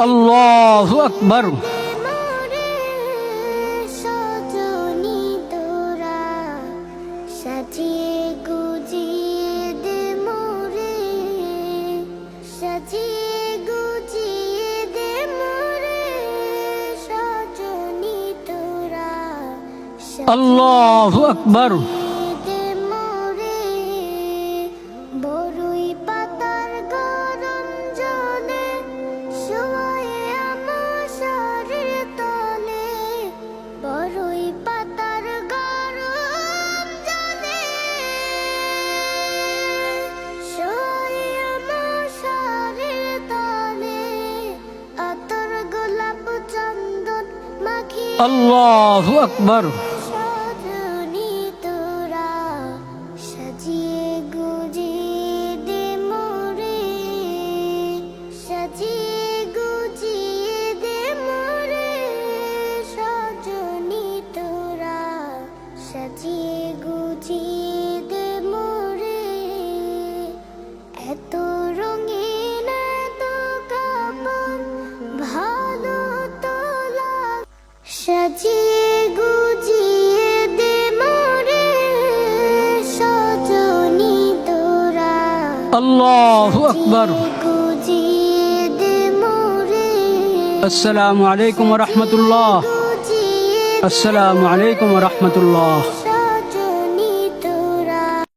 আল্লাহু আকবার। সাজিয়ে গুজিয়ে দে মোরে, সাজিয়ে গুজিয়ে দে মোরে, সজনী তোরা আল্লাহু আকবার। দে মোরে। বড়ই পাতার গরম জলে শোয়ে আমার শরীর তলে, বড়ই পাতার গরম জলে শোয়ে আমার শরীর তলে, আতর গোলাপ চন্দন মাখিয়ে আল্লাহু আকবার। সজনী তোরা সাজিয়ে গুজিয়ে দে মোরে, সাজিয়ে গুজিয়ে দে মোরে, সজনী তোরা সাজিয়ে গুজিয়ে দে মোরে। এত রঙিন এত কাপড় ভালো তো লাগে, সাজিয়ে গুজিয়ে দে মোরে, সজনী তোরা আল্লাহু আকবার। গুজিয়ে দে মোরে। আসসালামু আলাইকুম ওয়া রাহমাতুল্লাহ। গুজিয়ে আসসালামু আলাইকুম ওয়া রাহমাতুল্লাহ।